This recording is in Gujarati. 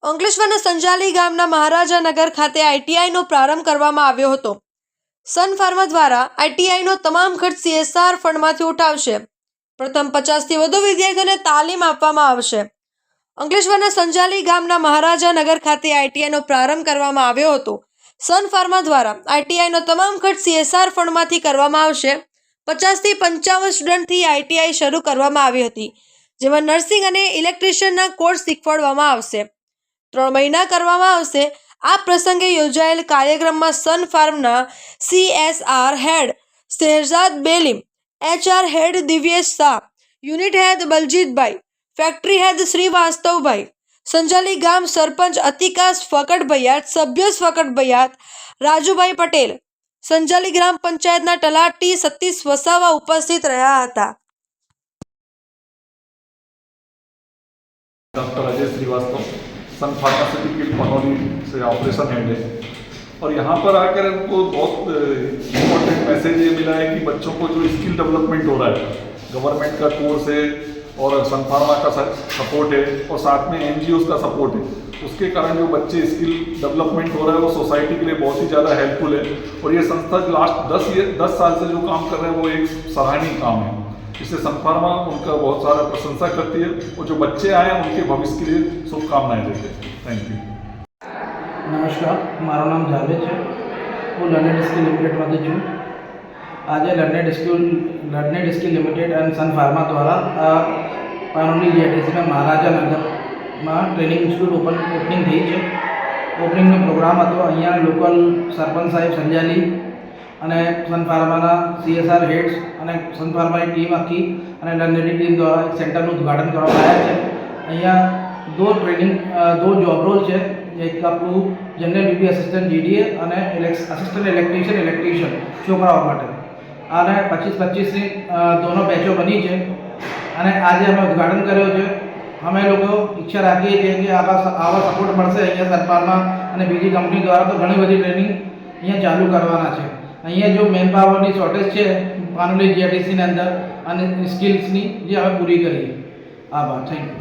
અંકલેશ્વરના સંજાલી ગામના મહારાજા નગર ખાતે આઈટીઆઈનો પ્રારંભ કરવામાં આવ્યો હતો। સન ફાર્મા દ્વારા આઈટીઆઈનો તમામ ખર્ચ CSR ફંડમાંથી ઉઠાવશે। પ્રથમ 50થી વધુ વિદ્યાર્થીઓને તાલીમ આપવામાં આવશે। અંકલેશ્વરના સંજાલી ગામના મહારાજા નગર ખાતે આઈટીઆઈનો પ્રારંભ કરવામાં આવ્યો હતો। સન ફાર્મા દ્વારા આઈટીઆઈનો તમામ ખર્ચ CSR ફંડમાંથી કરવામાં આવશે। 50થી 55 સ્ટુડન્ટથી આઈટીઆઈ શરૂ કરવામાં આવી હતી, જેમાં નર્સિંગ અને ઇલેક્ટ્રિશિયનના કોર્સ શીખવાડવામાં આવશે। 3 મહિના કરવામાં આવશે। આ પ્રસંગે યોજાયેલ કાર્યક્રમમાં સન ફાર્મના CSR head Shehzad Belim, HR head Divyesh Shah, unit head બલજીતભાઈ, ફેક્ટરી હેડ શ્રીવાસ્તવભાઈ, સંજાલી ગામ સરપંચ અતિકાસ ફકડભૈયાત, સભ્ય ફકડભૈયાત, રાજુભાઈ પટેલ, સંજાલી ગ્રામ પંચાયતના તલાટી સતીશ વસાવા ઉપસ્થિત રહ્યા હતા। डॉक्टर अजय श्रीवास्तव सन फार्मास्यूटिकल पनौली से ऑपरेशन हेड है और यहाँ पर आकर हमको बहुत इम्पोर्टेंट मैसेज ये मिला है कि बच्चों को जो स्किल डेवलपमेंट हो रहा है, गवर्नमेंट का कोर्स है और सन फार्मा का सपोर्ट है और साथ में NGOs का सपोर्ट है, उसके कारण जो बच्चे स्किल डेवलपमेंट हो रहा है वो सोसाइटी के लिए बहुत ही ज़्यादा हेल्पफुल है। और ये संस्था लास्ट 10 साल से जो काम कर रहे हैं वो एक सराहनीय काम है। इससे सन फार्मा उनका बहुत सारा प्रशंसा करती है और जो बच्चे आए हैं उनके भविष्य के लिए शुभकामनाएं देते हैं। Thank you. नमस्कार, मारू नाम जावेद है। हूँ लर्नेड स्किल लिमिटेड में छूँ। आज Learned Skill Limited and Sun Pharma द्वारा पानोली GITC में महाराजा नगर में ट्रेनिंग इंस्टीट्यूट ओपनिंग थी है। ओपनिंग प्रोग्राम હતો। અહીંયા લોકલ સરપંચ સાહેબ સંજાલી અને સન ફાર્માના CSR હેડ્સ અને સન ફાર્માની ટીમ આખી અને લર્નેડની ટીમ દ્વારા એક સેન્ટરનું ઉદ્ઘાટન કરવામાં આવ્યા છે। અહીંયા દો જોબ રોલ છે, એક આપણું જનરલ ડ્યુટી અસિસ્ટન્ટ GDA અને અસિસ્ટન્ટ ઇલેક્ટ્રિશિયન છોકરાઓ માટે અને 25-25ની દોનો બેચો બની છે અને આજે અમે ઉદ્ઘાટન કર્યો છે। અમે લોકો ઈચ્છા રાખીએ છીએ કે આવા સપોર્ટ મળશે અહીંયા સન ફાર્મા અને બીજી કંપની દ્વારા તો ઘણી બધી ટ્રેનિંગ અહીંયા ચાલુ કરવાના છે। અહીંયા जो મેન પાવરની શોર્ટેજ છે પાનોલી GITCની અંદર અને સ્કિલ્સની જે અમે પૂરી કરીએ। આભાર, થેન્ક યુ।